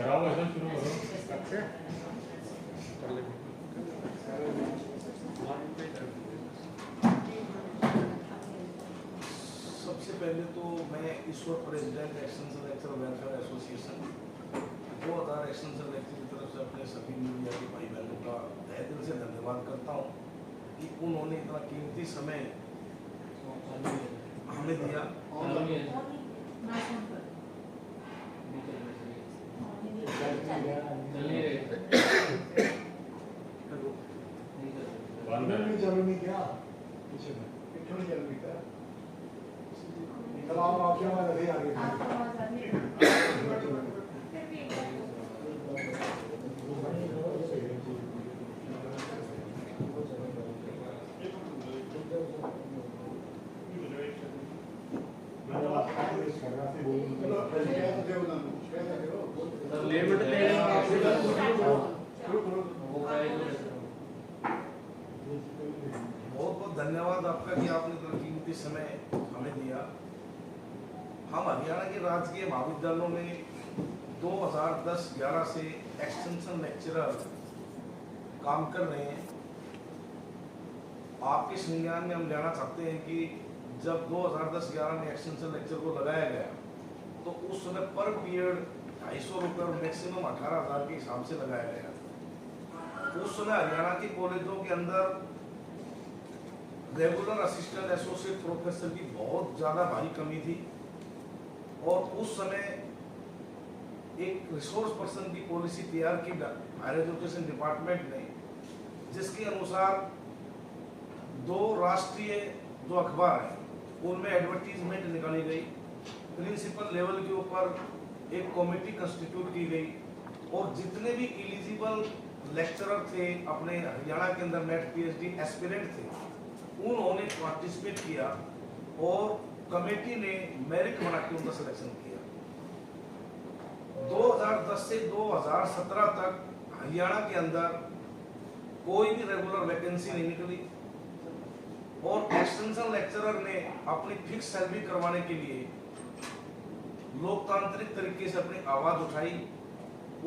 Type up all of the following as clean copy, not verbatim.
सबसे पहले तो मैं Ishwar president extension lecture welfare association 2000 extension lecture की तरफ से अपने सभी मीडिया के भाई बहनों का तहे दिल से धन्यवाद करता हूँ कि उन्होंने इतना कीमती समय हमें दिया। बहुत बहुत धन्यवाद आपका कि आपने इतना कीमती समय हमें दिया। हम हरियाणा के राजकीय महाविद्यालयों में 2010-11 से एक्सटेंशन लेक्चरर काम कर रहे हैं। आपके संज्ञान में हम लेना चाहते हैं कि जब 2010-11 में एक्सटेंशन लेक्चर को लगाया गया तो उस समय पर पीरियड 250 रुपये और मैक्सिमम 18,000 के हिसाब से लगाया गया। उस समय हरियाणा के कॉलेजों के अंदर रेगुलर असिस्टेंट एसोसिएट प्रोफेसर की बहुत ज़्यादा भारी कमी थी और उस समय एक रिसोर्स पर्सन की पॉलिसी तैयार की हायर एजुकेशन डिपार्टमेंट ने, जिसके अनुसार 2 राष्ट्रीय जो अखबार हैं उनमें एडवर्टीजमेंट निकाली गई। प्रिंसिपल लेवल के ऊपर एक कमेटी कंस्टिट्यूट की गई और जितने भी एलिजिबल लेक्चरर थे अपने हरियाणा के अंदर नेट पीएचडी एस्पिरेंट थे उन्होंने पार्टिसिपेट किया और कमेटी ने मेरिट बना के उनका सिलेक्शन किया। 2010 से 2017 तक हरियाणा के अंदर कोई भी रेगुलर वैकेंसी नहीं निकली और एक्सटेंशन लेक्चरर ने अपनी फिक्स सैलरी करवाने के लिए लोकतांत्रिक तरीके से अपनी आवाज उठाई।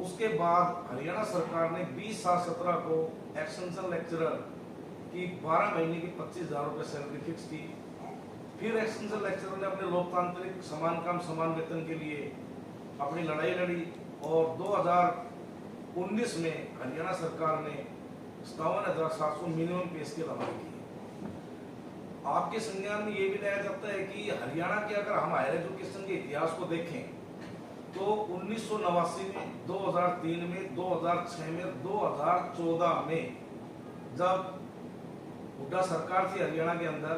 उसके बाद हरियाणा सरकार ने 20/7 को एक्सटेंशन लेक्चरर की 12 महीने की 25,000 रुपये सैलरी फिक्स की। फिर एक्सटेंशन लेक्चरर ने अपने लोकतांत्रिक समान काम समान वेतन के लिए अपनी लड़ाई लड़ी और 2019 में हरियाणा सरकार ने 57,700 मिनिमम पे स्केल अमल की। आपके संज्ञान में ये भी लाया जाता है कि हरियाणा के अगर हम हायर एजुकेशन के इतिहास को देखें तो 1989 में, 2003 में, 2006 में, 2014 में जब हुड्डा सरकार थी हरियाणा के अंदर,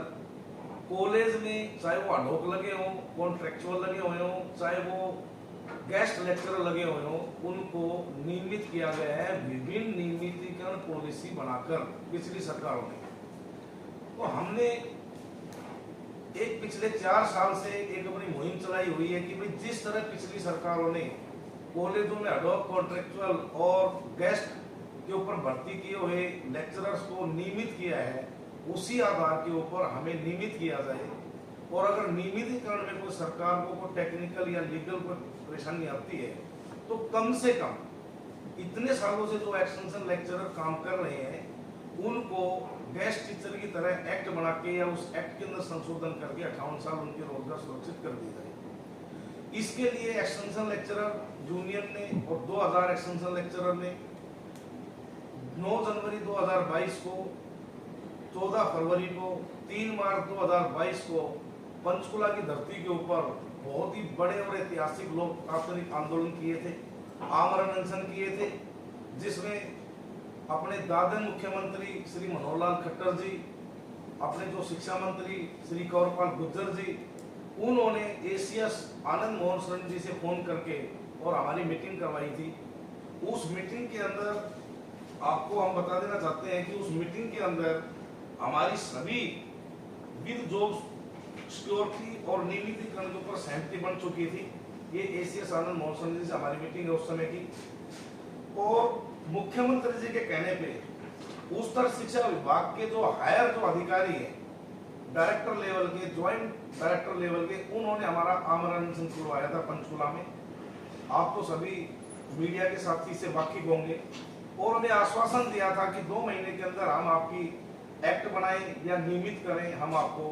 कॉलेज में चाहे वो अडोक लगे हों, कॉन्ट्रेक्चुअल लगे हुए हों, चाहे वो गेस्ट लेक्चरर लगे हुए हों, उनको नियमित किया गया है विभिन्न नियमितीकरण पॉलिसी बनाकर पिछली सरकारों ने। तो हमने एक पिछले 4 साल से एक अपनी मुहिम चलाई हुई है कि भाई जिस तरह पिछली सरकारों ने कॉलेजों में अडोक कॉन्ट्रेक्चुअल और गेस्ट के ऊपर भर्ती किए हुए लेक्चरर्स को नियमित किया है, उसी आधार के ऊपर हमें नियमित किया जाए। और अगर नियमितीकरण में कोई सरकार को कोई टेक्निकल या लीगल कोई परेशानी आती है तो कम से कम इतने सालों से जो एक्सटेंशन लेक्चरर काम कर रहे हैं उनको गेस्ट टीचर की तरह एक्ट बना के या उस एक्ट के अंदर संशोधन करके 58 साल उनके रोजगार सुरक्षित कर दिया जाए। इसके लिए एक्सटेंशन लेक्चरर यूनियन ने और 2000 एक्सटेंशन लेक्चरर ने 9 जनवरी 2022 को, 14 फरवरी को, 3 मार्च 2022 को पंचकुला की धरती के ऊपर बहुत ही बड़े और ऐतिहासिक लोकतांत्रिक आंदोलन किए थे, आमरण अनशन किए थे, जिसमें अपने दादन मुख्यमंत्री श्री मनोहर लाल खट्टर जी, अपने जो शिक्षा मंत्री श्री कंवरपाल गुर्जर जी, उन्होंने एसीएस आनंद मोहन शरण जी से फोन करके और हमारी मीटिंग करवाई थी। उस मीटिंग के अंदर आपको हम बता देना चाहते हैं कि उस मीटिंग के अंदर हमारी सभी विद जॉब सिक्योरिटी और नियमितीकरण के ऊपर सहमति बन चुकी थी। ये एसीएस आनंद मोहन शरण जी से हमारी मीटिंग है उस समय की। और मुख्यमंत्री जी के कहने पे उच्चतर शिक्षा विभाग के जो हायर जो अधिकारी हैं, डायरेक्टर लेवल के, ज्वाइंट डायरेक्टर लेवल के, उन्होंने हमारा आमरण अनशन करवाया था पंचकुला में। आप तो सभी मीडिया के साथी से वाकिफ होंगे, और उन्हें आश्वासन दिया था कि 2 महीने के अंदर हम आपकी एक्ट बनाएं या नियमित करें, हम आपको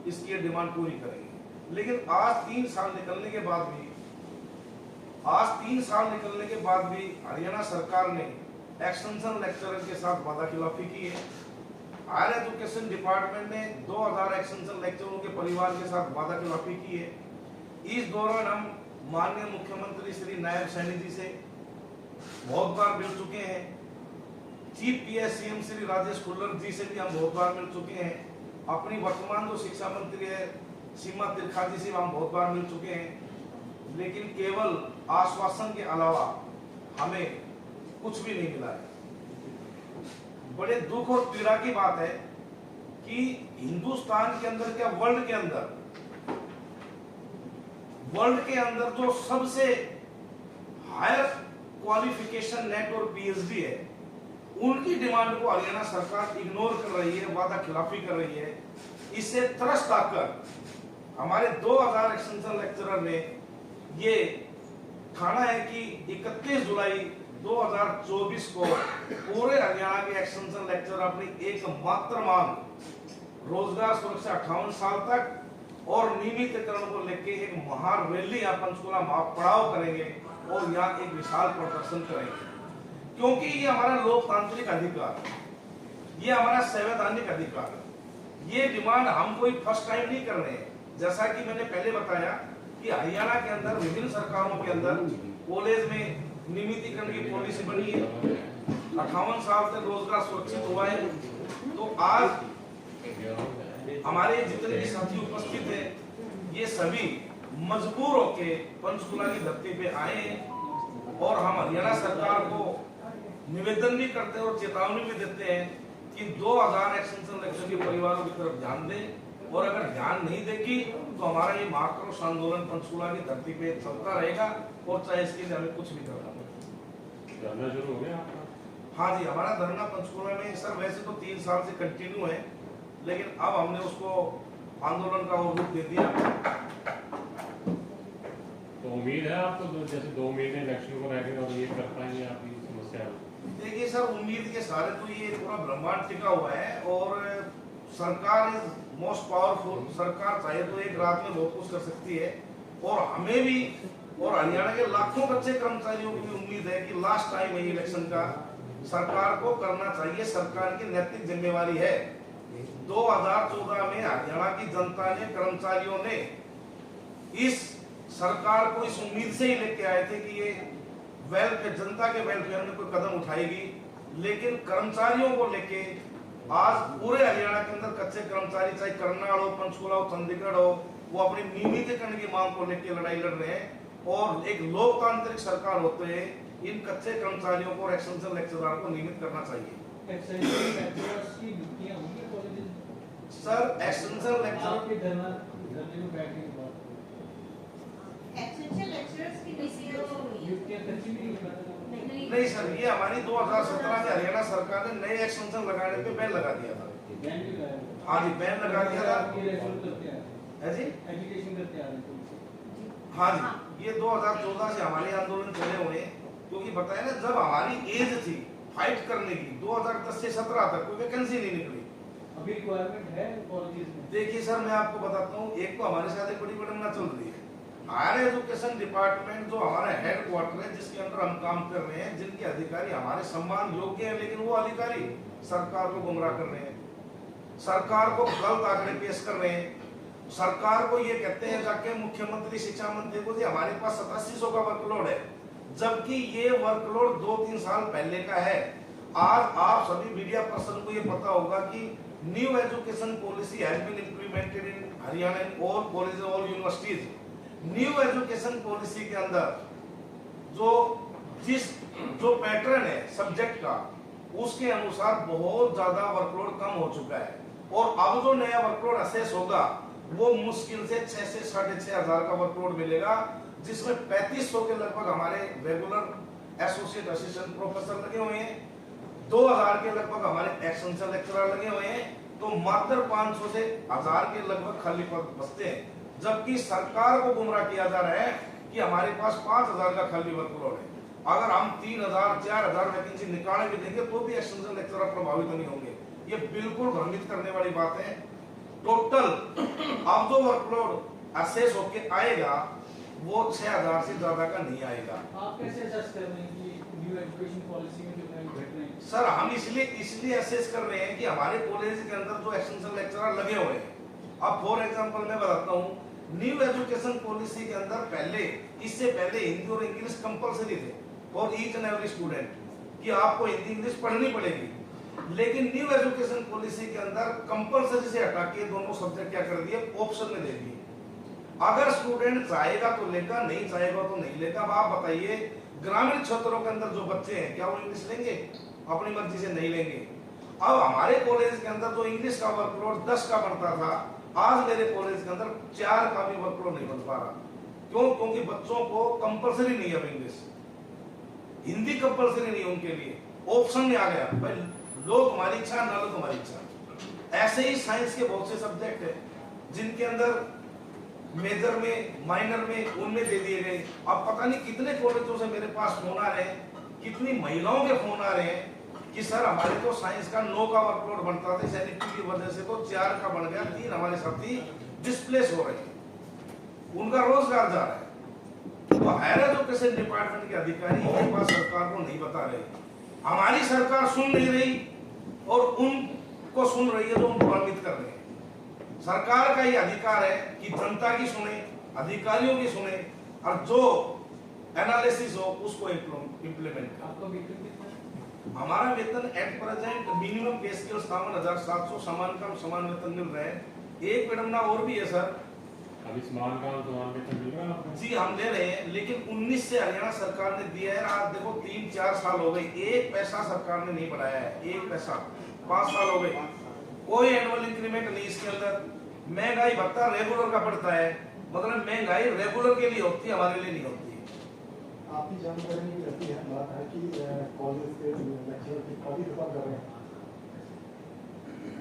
इसकी डिमांड पूरी करेंगे। लेकिन आज 3 साल निकलने के बाद भी हरियाणा सरकार ने एक्सटेंशन लेक्चरर के साथ वादाखिलाफी की है। हायर एजुकेशन डिपार्टमेंट ने 2000 एक्सटेंशन लेक्चररों के परिवार के साथ वादाखिलाफी की है। इस दौरान हम माननीय मुख्यमंत्री श्री नायब सैनी जी से बहुत बार मिल चुके हैं। Chief PS CM Shri Rajesh Khullar ji से भी हम बहुत बार मिल चुके हैं। अपनी वर्तमान जो शिक्षा मंत्री है सीमा त्रिखा जी से हम बहुत बार मिल चुके हैं, लेकिन केवल आश्वासन के अलावा हमें कुछ भी नहीं मिला है। बड़े दुख और पीड़ा की बात है कि हिंदुस्तान के अंदर क्या वर्ल्ड के अंदर जो सबसे हायर क्वालिफिकेशन नेट और पीएचडी है, उनकी डिमांड को हरियाणा सरकार इग्नोर कर रही है, वादा खिलाफी कर रही है। इससे त्रस्त आकर हमारे 2000 एक्सटेंशन लेक्चरर ने ये ठाना है कि 31 जुलाई 2024 को पूरे हरियाणा के एक्सटेंशन लेक्चरर अपनी एकमात्र मांग रोजगार सुरक्षा 58 साल तक और नियमितीकरण को लेकर एक महान रैली यहाँ पंचकुला महापड़ाव करेंगे और यहाँ एक विशाल प्रदर्शन करेंगे, क्योंकि ये हमारा लोकतांत्रिक अधिकार है, ये हमारा संवैधानिक अधिकार है। ये डिमांड हम कोई फर्स्ट टाइम नहीं कर रहे हैं। जैसा कि मैंने पहले बताया कि हरियाणा के अंदर विभिन्न सरकारों के अंदर कॉलेज में नियमितीकरण की पॉलिसी बनी है, 58 साल तक रोजगार सुरक्षित हुआ है। तो आज हमारे जितने भी साथी उपस्थित हैं, ये सभी मजबूर होके पंचकुला की धरती पे आए और हम हरियाणा सरकार को निवेदन भी करते हैं और चेतावनी भी देते हैं कि 2000 एक्सटेंशन लेक्चर के परिवारों की तरफ ध्यान दें, और अगर ध्यान नहीं देगी तो हमारा ये महाक्रोश आंदोलन पंचकुला की धरती पे चलता रहेगा, और चाहे इसके लिए हमें कुछ भी करना पड़े। धरना शुरू हो गया? हाँ जी, हमारा धरना पंचकुला में सर वैसे तो 3 साल से कंटिन्यू है, लेकिन अब हमने उसको आंदोलन का रूप दे दिया। तो उम्मीद है आपको जैसे 2 महीने इलेक्शन को रह और ये कर पाएंगे आपकी समस्या? देखिए सर, उम्मीद के सारे तो ये पूरा ब्रह्मांड टिका हुआ है, और सरकार इज मोस्ट पावरफुल। सरकार चाहे तो एक रात में बहुत कुछ कर सकती है, और हमें भी और हरियाणा के लाखों बच्चे कर्मचारियों की भी उम्मीद है कि लास्ट टाइम है इलेक्शन का, सरकार को करना चाहिए, सरकार की नैतिक जिम्मेवारी है। 2014 में हरियाणा की जनता ने, कर्मचारियों ने इस सरकार को इस उम्मीद से ही लेके आए थे कि ये वेलफेयर, जनता के वेलफेयर में कोई कदम उठाएगी, लेकिन कर्मचारियों को लेके आज पूरे हरियाणा के अंदर कच्चे कर्मचारी, चाहे करनाल हो, पंचकुला हो, चंडीगढ़ हो, वो अपनी नियमितीकरण की मांग को लेकर लड़ाई लड़ रहे हैं। और एक लोकतांत्रिक सरकार होते हुए इन कच्चे कर्मचारियों को और एक्सटेंशन लेक्चरर को नियमित करना चाहिए। सर एक्सटेंशन नहीं सर, ये हमारी 2017 में हरियाणा सरकार ने नए एक्सटेंशन लगाने पे बैन लगा दिया था। हाँ जी, बैन लगा दिया था। हाँ जी, ये 2014 से हमारे आंदोलन चले हुए हैं, क्योंकि बताया ना, जब हमारी एज थी फाइट करने की 2010 से 17 तक कोई वैकेंसी नहीं निकली। अभी रिक्वायरमेंट है कॉलेजेस में। देखिए सर, मैं आपको बताता हूँ, एक तो हमारे साथ एक बड़ी घटना चल रही है। हायर एजुकेशन डिपार्टमेंट जो हमारा हेडक्वार्टर है, जिसके अंदर हम काम कर रहे हैं, जिनके अधिकारी हमारे सम्मान योग्य हैं, लेकिन वो अधिकारी सरकार को गुमराह कर रहे हैं, सरकार को गलत आंकड़े पेश कर रहे हैं। सरकार को ये कहते हैं जाके मुख्यमंत्री, शिक्षा मंत्री को, हमारे पास 8700 का वर्कलोड है, जबकि ये वर्कलोड 2-3 साल पहले का है। आज आप सभी मीडिया पर्सन को ये पता होगा कि new education policy has been implemented in Haryana in all colleges, all universities. New education policy के अंदर जो पैटर्न है सब्जेक्ट का, उसके अनुसार बहुत ज्यादा वर्कलोड कम हो चुका है, और अब जो नया वर्कलोड असेस होगा वो मुश्किल से 6 से 6,500 का वर्कलोड मिलेगा, जिसमें 3500 के लगभग हमारे रेगुलर एसोसिएट असिस्टेंट प्रोफेसर लगे हुए हैं, 2000 के लगभग हमारे एक्सटेंशन लेक्चरर लगे हुए हैं, तो मात्र 500 से 1000 के लगभग खाली पद बचते हैं। जबकि सरकार को गुमराह किया जा रहा है कि हमारे पास 5,000 का खाली वर्कलोड है, अगर हम 3,000 4,000 वैकेंसी निकाल भी देंगे तो भी एक्सटेंशन लेक्चरर प्रभावित नहीं होंगे। ये बिल्कुल भ्रमित करने वाली बात है। टोटल अब जो वर्कलोड असेस होके आएगा वो 6,000 से ज्यादा का नहीं आएगा। आप कैसे असेस कर रहे हैं कि न्यू एजुकेशन पॉलिसी में कितना घट रहे हैं? सर हम इसलिए असेस कर रहे हैं कि हमारे कॉलेज के अंदर जो एक्सटेंशन लेक्चरर लगे हुए हैं, अब फॉर एग्जांपल मैं बताता हूँ, न्यू एजुकेशन पॉलिसी के अंदर इससे पहले हिंदी और इंग्लिश कंपलसरी थे for each and every student कि आपको हिंदी इंग्लिश पढ़नी पड़ेगी। लेकिन न्यू एजुकेशन पॉलिसी के अंदर कंपलसरी से हटा के दोनों सब्जेक्ट क्या कर दिए, ऑप्शन में दे दिए। अगर स्टूडेंट चाहेगा तो लेगा, नहीं चाहेगा तो नहीं लेगा। अब आप बताइए ग्रामीण क्षेत्रों के अंदर जो बच्चे हैं क्या वो इंग्लिश लेंगे? अपनी मर्जी से नहीं लेंगे। अब हमारे कॉलेज के अंदर जो इंग्लिश का वर्कलोड 10 का बनता था, आज मेरे कॉलेज के अंदर 4 का भी वर्कलोड नहीं बन पा रहा। क्यों? क्योंकि बच्चों को कंपलसरी नहीं है इंग्लिश, हिंदी कंपलसरी नहीं उनके लिए, ऑप्शन में आ गया भाई, लो तुम्हारी इच्छा ना लो तुम्हारी इच्छा। ऐसे ही साइंस के बहुत से सब्जेक्ट है जिनके अंदर मेजर में माइनर में उनमें दे दिए गए। अब पता नहीं कितने कॉलेजों से मेरे पास फोन आ रहे हैं, कितनी महिलाओं के फोन आ रहे हैं कि सर हमारे तो साइंस का 9 का वर्कलोड बनता था, सैनिटरी की वजह से तो 4 का बन गया, 3 हमारे साथी डिस्प्लेस हो रहे हैं, उनका रोजगार जा रहा है। तो हायर एजुकेशन डिपार्टमेंट के अधिकारी ये बात सरकार को नहीं बता रहे। हमारी सरकार सुन नहीं रही और उनको सुन रही है जो उनको भ्रमित कर रहे हैं। सरकार का ये अधिकार है कि जनता की सुने, अधिकारियों की सुने और जो एनालिसिस हो उसको इम्प्लीमेंट करे। आपका वेतन कितना है? हमारा वेतन एट प्रेजेंट मिनिमम पे स्केल 57,700 समान काम समान वेतन मिल रहा है। एक विडम्बना और भी है सर, अभी समान काम समान वेतन मिल रहा है आपको? जी हम ले रहे हैं, लेकिन 19 से हरियाणा सरकार ने दिया है। आज देखो 3-4 साल हो गए, 1 पैसा सरकार ने नहीं बढ़ाया है, 1 पैसा। 5 साल हो गए, कोई एनुअल इंक्रीमेंट नहीं इसके अंदर। महंगाई भत्ता रेगुलर का पड़ता है, मतलब महंगाई रेगुलर के लिए होती है, हमारे लिए नहीं होती है। आपकी जानकारी में रहती है बात है कि कॉलेज के लेक्चरर की पद खत्म कर रहे हैं,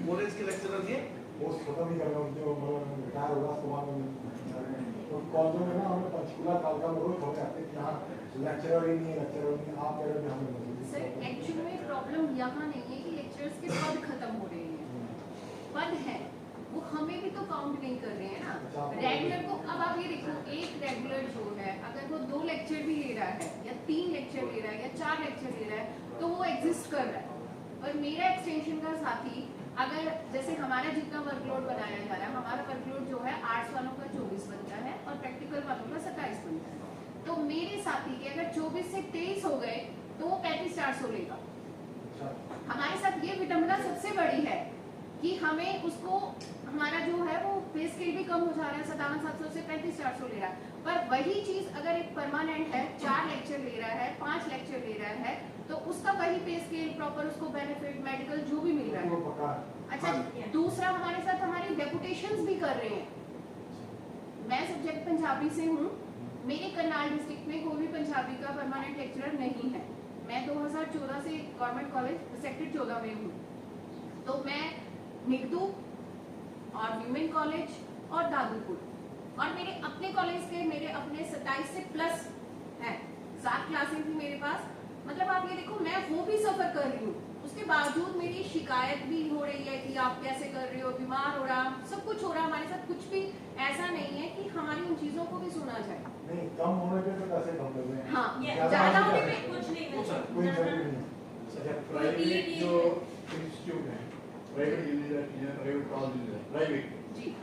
कॉलेज के लेक्चरर की पोस्ट खत्म ही कर रहे हैं, जो रिटायर होगा उसके बाद तो कॉलेजों में ना हमें पंचकूला तालुका में रोज होते हैं कि यहाँ लेक्चरर ही नहीं है, लेक्चरर नहीं है। आप कह रहे हैं हमें सर एक्चुअली में प्रॉब्लम यहाँ नहीं है कि लेक्चरर्स के पद खत्म हो रहे हैं, पद है वो हमें भी तो काउंट नहीं कर रहे हैं ना। रेगुलर को अब आप ये देखो, एक रेगुलर जो है अगर वो 2 लेक्चर भी ले रहा है या 3 लेक्चर ले रहा है या 4 लेक्चर ले रहा है तो वो एग्जिस्ट कर रहा है। और मेरा एक्सटेंशन का साथी अगर जैसे हमारा जितना वर्कलोड बनाया जा रहा है, हमारा वर्कलोड जो है आर्ट्स वालों का 24 बनता है और प्रैक्टिकल वालों का 27 बनता है। तो मेरे साथी के अगर 24 से 23 हो गए तो वो 35,400 लेगा। हमारे साथ ये विडंबना सबसे बड़ी है कि हमें उसको हमारा जो है वो पे स्केल भी कम हो जा रहा है, 57,700 से 35,400 ले रहा है। पर वही चीज अगर एक परमानेंट है, 4 लेक्चर ले रहा है, 5 लेक्चर ले रहा है, तो उसका वही पे स्केल प्रॉपर उसको बेनिफिट मेडिकल जो भी मिल रहा है। अच्छा, दूसरा हमारे साथ हमारे डेपुटेशंस भी कर रहे हैं। मैं सब्जेक्ट पंजाबी से हूँ, मेरे करनाल डिस्ट्रिक्ट में कोई भी पंजाबी का परमानेंट लेक्चरर नहीं है। मैं 2014 से गवर्नमेंट कॉलेज सेक्टर 14 में हूँ, तो मैं निगदू और ह्यूमन कॉलेज और दादूपुर और मेरे अपने कॉलेज के मेरे अपने 27 से प्लस हैं, 7 क्लासेस भी मेरे पास। मतलब आप ये देखो मैं वो भी सफर कर रही हूँ, उसके बावजूद मेरी शिकायत भी हो रही है कि आप कैसे कर रहे हो, बीमार हो रहा, सब कुछ हो रहा, हमारे साथ कुछ भी ऐसा नहीं है कि हमारी उन चीजों को भी सुना जाए। नहीं, कम होने पे तो पैसे कम कर रहे हैं। हाँ, ज्यादा होने पे कुछ नहीं मिलता। कोई फर्क नहीं। अच्छा, प्राइवेट जो इंस्टीट्यूट है, प्राइवेट यूनिवर्सिटी है, प्राइवेट कॉलेज है, प्राइवेट जी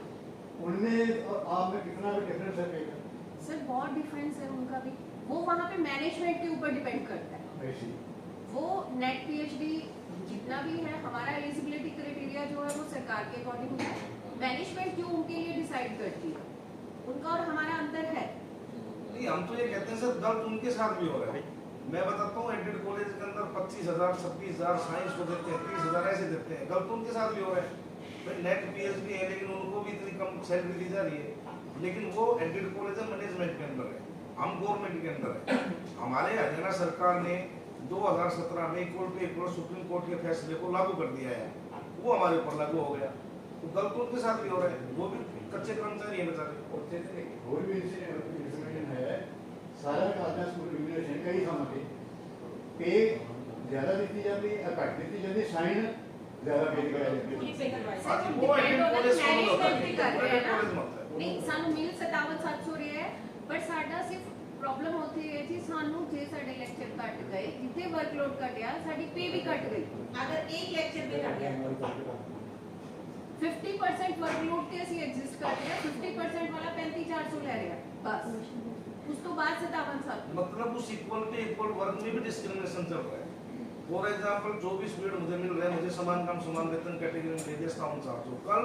उनमें और आप में कितना डिफरेंस है पे का? सर बहुत डिफरेंस है उनका भी। वो वहाँ पे मैनेजमेंट के ऊपर डिपेंड करता है। ऐसी वो नेट पीएचडी जितना भी है, हमारा एलिजिबिलिटी क्राइटेरिया जो है वो सरकार के अकॉर्डिंग है, मैनेजमेंट जो उनके लिए डिसाइड करती है, उनका और हमारा अंतर है। नहीं, हम तो ये कहते हैं सर गलत उनके साथ भी हो रहा है। मैं बताता हूँ एडेड कॉलेज के अंदर 25,000 26,000 साइंस को देते हैं, 30,000 ऐसे देते हैं, गलत उनके साथ भी हो रहा है। भाई नेट पीएचडी है लेकिन उनको भी इतनी कम सैलरी दी जा रही है, लेकिन वो एडेड कॉलेज है मैनेजमेंट के अंदर है, हम गवर्नमेंट के अंदर है। हमारे हरियाणा सरकार ने 2017 में equal to equal supreme court के फैसले को लागू कर दिया है, वो हमारे ऊपर लागू हो गया। तो गलत उनके साथ भी हो रहा है, वो भी कच्चे कर्मचारी है बेचारे। और भी इंफॉर्मेशन है सारा कालजा स्कूल रेगुलेशन कई थां पे पे ज़्यादा दी जाती है, घट दी जाती है, साइन ज़्यादा पे कराया जाता है। आज वो है कॉलेज का होता है, मैनेजमेंट कर रहे हैं ना। कॉलेज में होता है। नहीं सानू मिल 57-700 ਰਿਹਾ ਹੈ ਬਟ ਸਾਡਾ ਸਿਰਫ ਪ੍ਰੋਬਲਮ ਉੱਥੇ ਇਹ ਜੀ ਸਾਨੂੰ ਜੇ ਸਾਡੇ ਲੈਕਚਰ ਘਟ ਗਏ ਜਿੱਥੇ ਵਰਕਲੋਡ ਘਟਿਆ ਸਾਡੀ ਪੇ ਵੀ ਘਟ ਗਈ अगर एक लेक्चर भी कर दिया 50% वर्कलोड ਤੇ ਅਸੀਂ ਐਡਜਸਟ ਕਰ ਰਹੇ ਹਾਂ 50% ਵਾਲਾ 35400 ਲੈ ਰਿਹਾ ਬਸ ਉਸ ਤੋਂ ਬਾਅਦ 57-7 मतलब उस इक्वल पे इक्वल वर्क में भी डिस्क्रिमिनेशन चल रहा है। फॉर एग्जांपल जो भी स्पीड मुझे मिल रहा है, मुझे समान काम समान वेतन कैटेगरी में दे दिया 5700। कल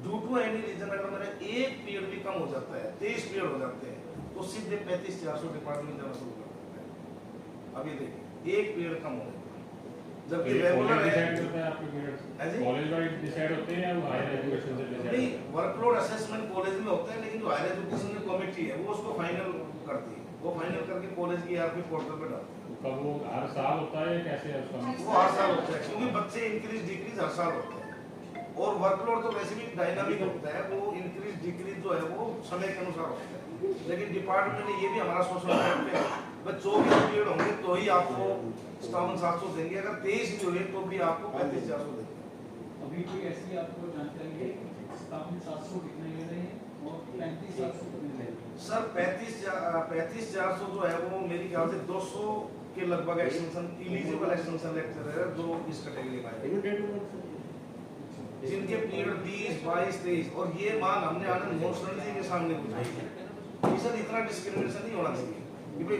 ड्यू टू एनी रीजन अगर मेरा एक पीरियड भी कम हो जाता है, 23 पीरियड हो जाते हैं, तो सीधे 35-400 डिपार्टमेंट जाना शुरू कर देता है। अभी देखिए एक पीरियड कम हो जबकि रेगुलर है। कॉलेज वाइज डिसाइड होते हैं या हायर एजुकेशन से डिसाइड? नहीं, वर्कलोड असेसमेंट कॉलेज में होता है, लेकिन जो हायर एजुकेशन की कमेटी है वो उसको फाइनल करती है। वो फाइनल करके कॉलेज की आरपी पोर्टल पे डालती है। कब वो हर साल होता है कैसे है उसका? वो हर साल होता है, क्योंकि बच्चे इंक्रीज डिक्रीज हर साल होते हैं। और वर्कलोड तो वैसे भी डायनामिक होता है, वो इंक्रीज डिक्रीज जो है वो समय के अनुसार होता है। लेकिन डिपार्टमेंट ने ये भी हमारा सोशल पे बस 24 पीरियड होंगे तो ही आपको 5700 देंगे, अगर 23 भी हुए तो भी आपको 35-400 देंगे। अभी कोई ऐसी आपको जानकारी है 5700 कितने ले रहे हैं और 3500 कितने ले रहे हैं? सर 35-400 जो है वो मेरी ख्याल से 200 के लगभग एक्सटेंशन एलिजिबल एक्सटेंशन लेक्चर है जो इस कैटेगरी में है, जिनके पीरियड 20, 22, 23 और ये मांग हमने आनंद मोहन जी के सामने उठाई है कि सर इतना डिस्क्रिमिनेशन नहीं होना चाहिए कि भाई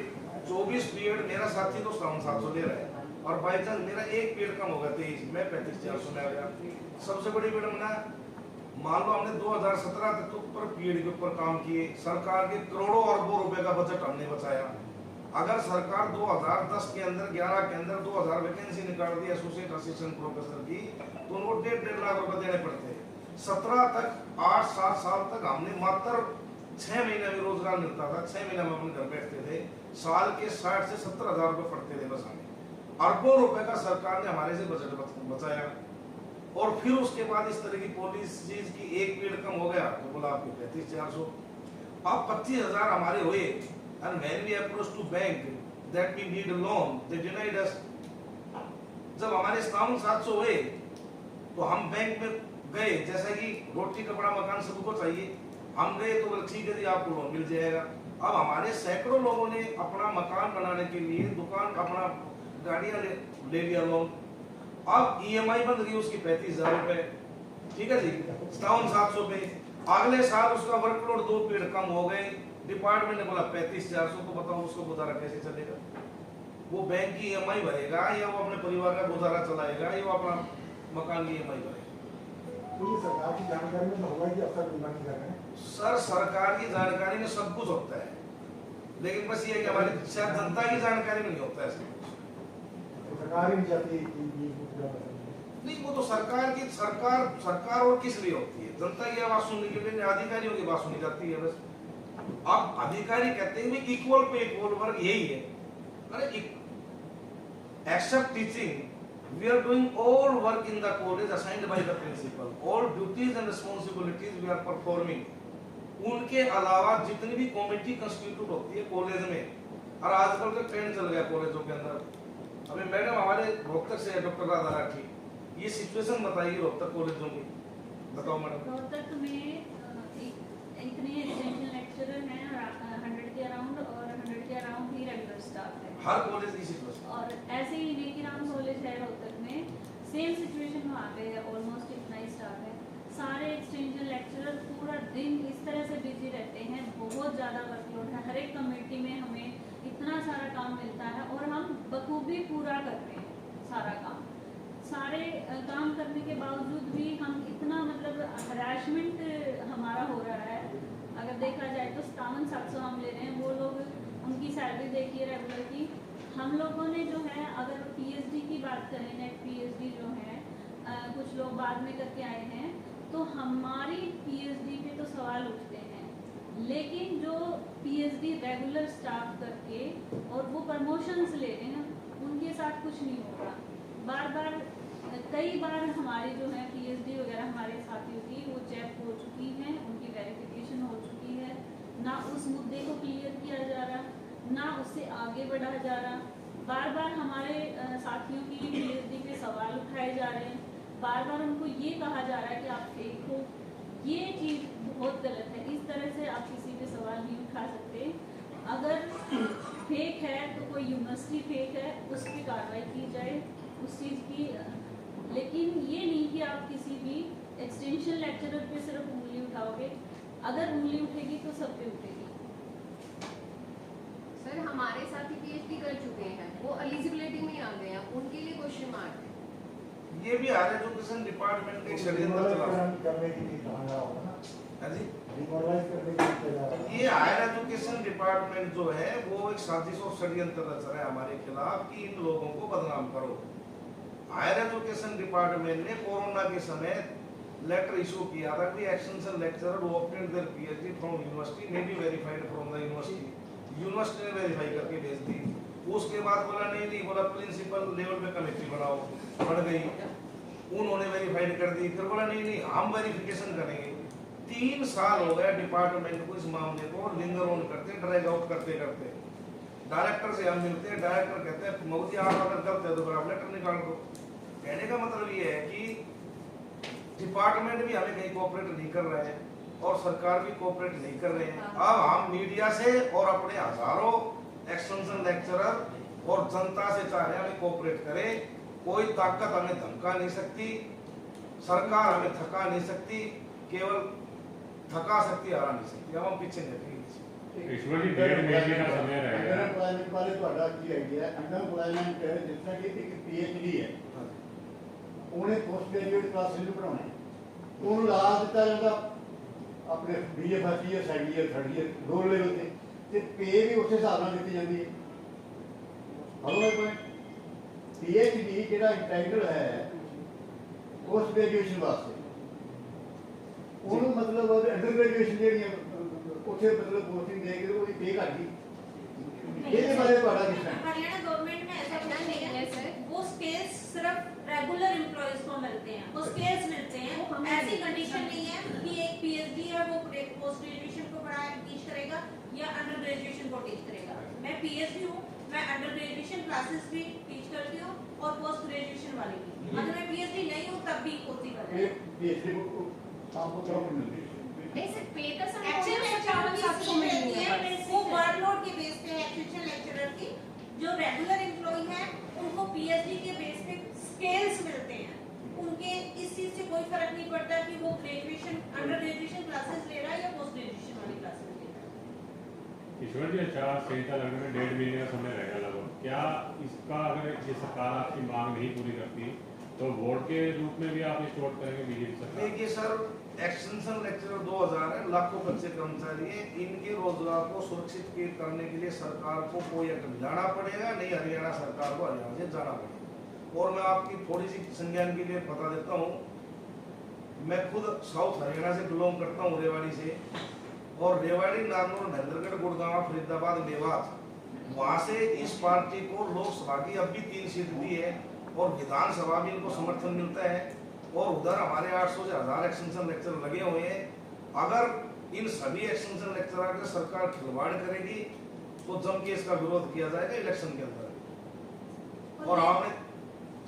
24 पीरियड मेरा साथी तो 5700 ले रहा है और बाई चांस मेरा एक पीरियड कम होगा 23, मैं 35-400 में आ गया। सबसे बड़ी मैडम ना, मान लो हमने 2017 तक तो ऊपर पीरियड के ऊपर काम किए, सरकार के करोड़ों अरबों रुपए का बजट हमने बचाया। अगर सरकार 2010 के अंदर 11 के अंदर 2000 वैकेंसी निकाल दी एसोसिएट असिस्टेंट प्रोफेसर की, तो उनको 1.5 लाख रुपए देने पड़ते। 17 तक 8-7 साल तक हमने मात्र 6 महीने में रोजगार मिलता था, 6 महीने में अपने घर बैठते थे, साल के 60 से 70 हजार रुपए पड़ते थे बस हमें। अरबों रुपए का सरकार ने हमारे से बजट बचाया। और फिर उसके बाद इस तरह की पॉलिसीज की एक पीरियड कम हो गया तो बोला आपको 35-400, अब 25,000 हमारे हुए। And when we approached to bank that we need a loan, they denied us. जब हमारे 5700 हुए तो हम बैंक में गए, जैसा कि रोटी कपड़ा मकान सबको चाहिए, हम गए तो बोले ठीक है जी आपको लोन मिल जाएगा। अब हमारे सैकड़ों लोगों ने अपना मकान बनाने के लिए दुकान अपना गाड़ियां ले लिया लोन। अब ईएमआई बन रही है उसकी 35,000 रुपए, ठीक है जी 5700 पे। अगले साल उसका वर्कलोड 2 पीरियड कम हो गए, डिपार्टमेंट ने बोला 35-400, तो बताओ उसको गुजारा कैसे चलेगा? वो बैंक की ईएमआई भरेगा या वो अपने परिवार का गुजारा चलाएगा या वो अपना मकान की ईएमआई भरेगा? तो ये सरकार की जानकारी में तो होगा कि अफसर निगरानी कर रहे हैं। सर सरकार की जानकारी में सब कुछ होता है, लेकिन बस ये है कि हमारी शायद जनता की जानकारी में नहीं होता है सब कुछ। तो सरकार ही नहीं चाहती कि ये पूरा पता नहीं, वो तो सरकार और किस लिए होती है? जनता की आवाज सुनने के लिए अधिकारियों की बात सुनी जाती है बस। अब अधिकारी कहते हैं कि इक्वल पे इक्वल वर्क यही है। अरे except teaching we are doing all work in the college assigned by the principal, all duties and responsibilities we are performing. उनके अलावा जितनी भी कमेटी कंस्टिट्यूट होती है कॉलेज में, और आजकल का ट्रेंड चल गया कॉलेजों के अंदर। अभी मैडम हमारे रोहतक से डॉक्टर राधा राठी, ये सिचुएशन बताइए रोहतक कॉलेजों की, बताओ मैडम। रोहतक में इतने एसेंशियल लेक्चरर हैं 100 के अराउंड और 100 के अराउंड ही रेगुलर स्टाफ है हर कॉलेज की सिचुएशन। और ऐसे ही नेकीराम कॉलेज है रोहतक में, सेम सिचुएशन वहाँ पे है, ऑलमोस्ट इतना ही स्टाफ है। सारे एक्सटेंशन लेक्चरर पूरा दिन इस तरह से बिजी रहते हैं, बहुत ज़्यादा वर्कलोड है। हर एक कमेटी में हमें इतना सारा काम मिलता है और हम बखूबी पूरा कर रहे हैं सारा काम। सारे काम करने के बावजूद भी हम इतना मतलब हरासमेंट हमारा हो रहा है। अगर देखा जाए तो 5700 हम ले रहे हैं, वो लोग उनकी सैलरी देखिए रेगुलर की। हम लोगों ने जो है अगर पीएचडी की बात करें, नेट पीएचडी जो है कुछ लोग बाद में करके आए हैं, तो हमारी पीएचडी पे तो सवाल उठते हैं। लेकिन जो पीएचडी रेगुलर स्टाफ करके और वो प्रमोशंस ले रहे हैं, उनके साथ कुछ नहीं हो रहा। कई बार हमारी जो है पीएचडी वगैरह हमारे साथियों की वो चेक हो चुकी हैं, उनकी वेरिफिकेशन हो चुकी है, ना उस मुद्दे को क्लियर किया जा रहा, ना उससे आगे बढ़ा जा रहा। बार बार हमारे साथियों की पीएचडी पे सवाल उठाए जा रहे हैं, बार बार उनको ये कहा जा रहा है कि आप फेक हो। ये चीज़ बहुत गलत है। इस तरह से आप किसी पे सवाल नहीं उठा सकते। अगर फेक है तो कोई यूनिवर्सिटी फेक है, उस पर कार्रवाई की जाए उस चीज़ की, लेकिन ये नहीं कि आप किसी भी एक्सटेंशन लेक्चरर पे सिर्फ उंगली उठाओगे। अगर उंगली उठेगी तो सब पे उठेगी। सर हमारे साथ ही पीएचडी कर चुके हैं, वो एलिजिबिलिटी में आ गए हैं, उनके लिए क्वेश्चन मार्क है। ये भी हायर एजुकेशन डिपार्टमेंट के षड्यंत्र चला करने के लिए कहा जा रहा है है जी। डिमोरलाइज करने के लिए किया जा रहा है। ये हायर एजुकेशन डिपार्टमेंट जो है वो एक साजिश और षड्यंत्र रच रहा है हमारे खिलाफ कि इन लोगों को बदनाम करो। हायर एजुकेशन डिपार्टमेंट ने कोरोना के समय लेटर इशू किया था कि extension lecturer who obtained their PhD from university may be verified from the university. University ने वेरीफाई करके भेज दी। उसके बाद बोला नहीं, बोला प्रिंसिपल लेवल पे कमेटी बनाओ, बढ़ गई, उन्होंने वेरीफाइड कर दी। फिर बोला नहीं हम वेरिफिकेशन करेंगे। 3 साल हो गए डिपार्टमेंट को इस मामले को लिंगर ऑन करते, ड्रैग आउट करते करते। डायरेक्टर से हम मिलते हैं, डायरेक्टर कहते हैं मोदी आप अगर गलत है तो फिर आप लेटर निकाल दो। कहने का मतलब ये है कि डिपार्टमेंट भी हमें कहीं कोऑपरेट नहीं कर रहे हैं और सरकार भी कोऑपरेट नहीं कर रहे हैं। अब हम मीडिया से और अपने हजारों एक्सटेंशन लेक्चरर और जनता से चाह रहे हैं हमें कोऑपरेट करें। कोई ताकत हमें धमका नहीं सकती, सरकार हमें थका नहीं सकती, केवल थका सकती, हरा नहीं सकती। अब हम पीछे नहीं हटेंगे। ईश्वर जी 1.5 महीने का समय रहेगा। अनएम्प्लॉयमेंट वाले ਤੁਹਾਡਾ ਕੀ ਆਈडिया ਹੈ? अनएम्प्लॉयमेंट जिस तरह की एक पीएचडी है उन्हें पोस्ट ग्रेजुएट क्लासेस ਨੂੰ ਪੜਾਉਣਾ ਹੈ, ਉਹਨੂੰ ਲਾ ਦਿੱਤਾ ਜਾਂਦਾ ਆਪਣੇ BA first year second year third year ਦੋ ਲੈਵਲ ਤੇ ਪੇ ਵੀ ਉਸੇ ਹਿਸਾਬ ਨਾਲ ਦਿੱਤੀ ਜਾਂਦੀ ਹੈ। ਹਲੋ ਪੁਆਇੰਟ पीएचडी ਜਿਹੜਾ ਇੰਟੈਗਰਲ ਹੈ पोस्ट ग्रेजुएशन वास्ते ਉਹਨੂੰ मतलब अंडर ग्रेजुएशन ਜਿਹੜੀਆਂ ਉੱਥੇ मतलब पोस्टिंग ਦੇ ਕੇ ਉਹਦੀ पे ਘੱਟ ਗਈ। ਇਹਦੇ ਬਾਰੇ ਤੁਹਾਡਾ ਕੀ ਕਹਿਣਾ? हरियाणा गवर्नमेंट में ऐसा कुछ नहीं है सर। वो स्केल्स सिर्फ रेगुलर एम्प्लॉयज को मिलते हैं, वो स्केल्स मिलते हैं। ऐसी कंडीशन नहीं है कि एक पीएचडी है वो पोस्ट ग्रेजुएशन को टीच करेगा या अंडर ग्रेजुएशन को टीच करेगा। मैं पीएचडी हूँ, मैं अंडर ग्रेजुएशन क्लासेस भी टीच करती हूँ और पोस्ट ग्रेजुएशन वाली भी। अगर मैं पीएचडी नहीं हूँ तब भी कोर्स कर रही हूँ। पीएचडी को आपको क्या मिलती है? ऐसे पे तो सब एक्चुअल लेक्चरर की मिलती है, वो वर्कलोड के बेस पे एक्चुअल लेक्चरर की जो रेगुलर एम्प्लॉय है उनको पीएचडी के बेस पे स्केल्स मिलते हैं। उनके इस चीज से कोई फर्क नहीं पड़ता कि वो ग्रेजुएशन अंडर ग्रेजुएशन क्लासेस ले रहा है या पोस्ट ग्रेजुएशन वाली क्लासेस ले रहा है। ईश्वर जी आचार संहिता लगने में 1.5 महीने का समय रहेगा लगभग। क्या इसका अगर ये सरकार आपकी मांग नहीं पूरी करती तो वोट के रूप में भी आप स्टोर करेंगे बीजेपी सरकार? देखिए सर, एक्सटेंशन लेक्चरर 2000 है, लाखों बच्चे कर्मचारी हैं, इनके रोजगार को सुरक्षित करने के लिए सरकार को कोई एक्ट लाना पड़ेगा, नहीं हरियाणा सरकार को हरियाणा से जाना पड़ेगा। और मैं आपकी थोड़ी सी संज्ञान के लिए बता देता हूँ, मैं खुद साउथ हरियाणा से बिलोंग करता हूँ, रेवाड़ी से। और रेवाड़ी, नारनौल, महेंद्रगढ़, गुड़गांव, फरीदाबाद, मेवात, वहाँ से इस पार्टी को लोकसभा की अब भी 3 सीट दी है और विधानसभा में इनको समर्थन मिलता है। और उधर हमारे 800 से 1000 एक्सटेंशन लेक्चर लगे हुए हैं। अगर इन सभी एक्सटेंशन लेक्चरर के सरकार खिलवाड़ करेगी तो जम के इसका विरोध किया जाएगा इलेक्शन के अंदर। और हमने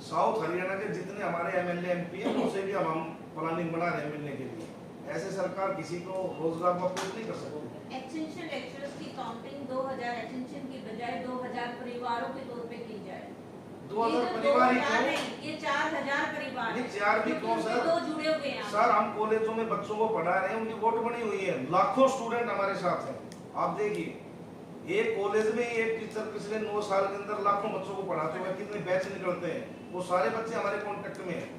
साउथ हरियाणा के जितने हमारे एमएलए एमपी हैं उनसे भी हम प्लानिंग बना रहे हैं मिलने के लिए। ऐसे सरकार किसी को रोजगार को अपोज नहीं कर सकती। एक्सटेंशन लेक्चरर्स की काउंटिंग 2000 एक्सटेंशन की बजाय 2000 परिवारों के तौर पे की जाए। 2000 परिवार ही क्यों? ये 4000 परिवार नहीं, 4 भी क्यों सर? दो जुड़े हुए हैं सर हम कॉलेजों में बच्चों को पढ़ा रहे हैं, उनकी वोट बनी हुई है, लाखों स्टूडेंट हमारे साथ हैं। आप देखिए एक कॉलेज में एक टीचर पिछले 9 साल के अंदर लाखों बच्चों को पढ़ाते हुए कितने बैच निकलते हैं, वो सारे बच्चे हमारे कॉन्टेक्ट में हैं।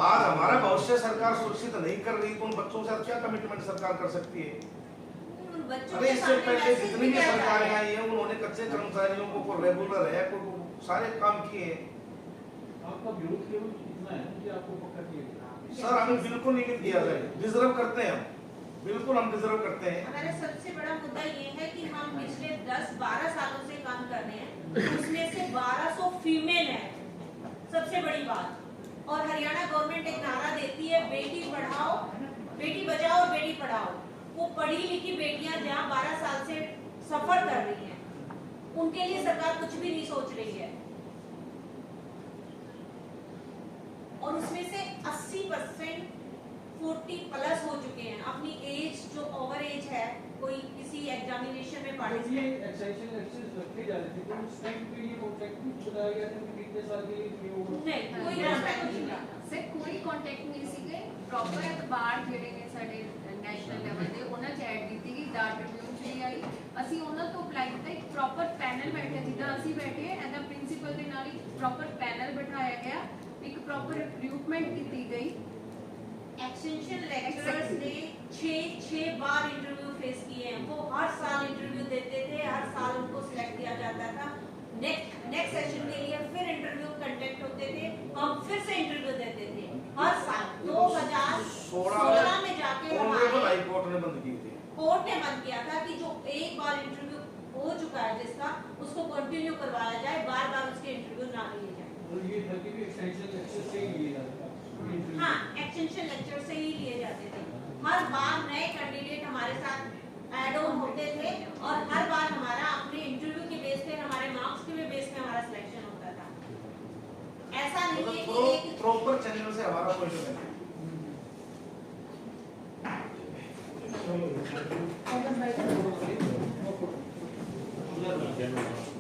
आज हमारा भविष्य सरकार सुरक्षित नहीं कर रही तो उन बच्चों से क्या कमिटमेंट सरकार कर सकती है? अरे इससे पहले जितनी भी सरकारें आई है उन्होंने कच्चे कर्मचारियों को रेगुलर है सारे काम किए हैं। आपका विरोध केवल इतना है कि आपको पक्का किया सर हमें बिल्कुल नहीं किया जाए, डिजर्व करते हैं हम, बिल्कुल हम डिजर्व करते हैं। हमारा सबसे बड़ा मुद्दा ये है कि हम पिछले 10-12 सालों से काम कर रहे हैं, उसमें से 1200 फीमेल है, सबसे बड़ी बात। और हरियाणा गवर्नमेंट एक नारा देती है बेटी पढ़ाओ, बेटी बचाओ और बेटी पढ़ाओ। वो पढ़ी लिखी बेटियां जहाँ 12 साल से सफर कर रही हैं, उनके लिए सरकार कुछ भी नहीं सोच रही है। और उसमें से 80% 40 प्लस हो चुके हैं। अपनी एज जो ओवर एज है, कोई किसी एग्जामिनेशन में ये पार्टिसिपेट एक्सटेंशन लेक्चर्स रखे जा रहे थे, तो उस टाइम पे ये कॉन्ट्रैक्ट बताया गया था कि कितने साल के लिए ये होगा। नहीं, कोई कॉन्ट्रैक्ट नहीं था। ਸਰ ਕੋਈ ਕੰਟੈਕਟ ਨਹੀਂ ਸੀਗੇ ਪ੍ਰੋਪਰ ਅਖਬਾਰ ਜਿਹੜੇ ਨੇ ਸਾਡੇ ਨੈਸ਼ਨਲ ਲੈਵਲ ਦੇ ਉਹਨਾਂ 'ਚ ਐਡ ਕੀਤੀ ਗਈ ਦਾ ਟ੍ਰਿਬਿਊਨ 'ਚ ਵੀ ਆਈ। ਅਸੀਂ ਉਹਨਾਂ ਤੋਂ ਅਪਲਾਈ ਕੀਤਾ, ਇੱਕ ਪ੍ਰੋਪਰ ਪੈਨਲ ਬੈਠਿਆ ਜਿੱਦਾਂ ਅਸੀਂ ਬੈਠੇ ਐਂਡ ਪ੍ਰਿੰਸੀਪਲ ਦੇ ਨਾਲ ਇੱਕ ਪ੍ਰੋਪਰ ਪੈਨਲ ਬਿਠਾਇਆ ਗਿਆ, ਇੱਕ ਪ੍ਰੋਪਰ ਰਿਕਰੂਟਮੈਂਟ ਕੀਤੀ गई। एक्सटेंशन लेक्चरर्स ने 6 बार इंटरव्यू फेस किए हैं। वो हर साल इंटरव्यू देते थे, हर साल उनको सिलेक्ट किया जाता था। नेक्स्ट सेशन के लिए फिर इंटरव्यू कंडक्ट होते थे, हम फिर से इंटरव्यू देते थे हर साल। 2016 में जाके ऑनरेबल हाई कोर्ट ने बंद की थी। कोर्ट ने बंद किया था कि जो एक बार इंटरव्यू हो चुका है जिसका, उसको कंटिन्यू करवाया जाए, बार बार उसके इंटरव्यू ना लिए जाए। और ये था कि भी एक्सटेंशन लेक्चर से ही लिए जाते हैं। हाँ, एक्सटेंशन लेक्चर से ही लिए जाते थे। हर बार नए कैंडिडेट हमारे साथ ऐड ऑन होते थे और हर बार हमारा अपने इंटरव्यू के बेस पे, हमारे मार्क्स के बेस पे हमारा सिलेक्शन होता था। ऐसा नहीं है कि एक प्रॉपर चैनल से हमारा कोई नहीं है। चलो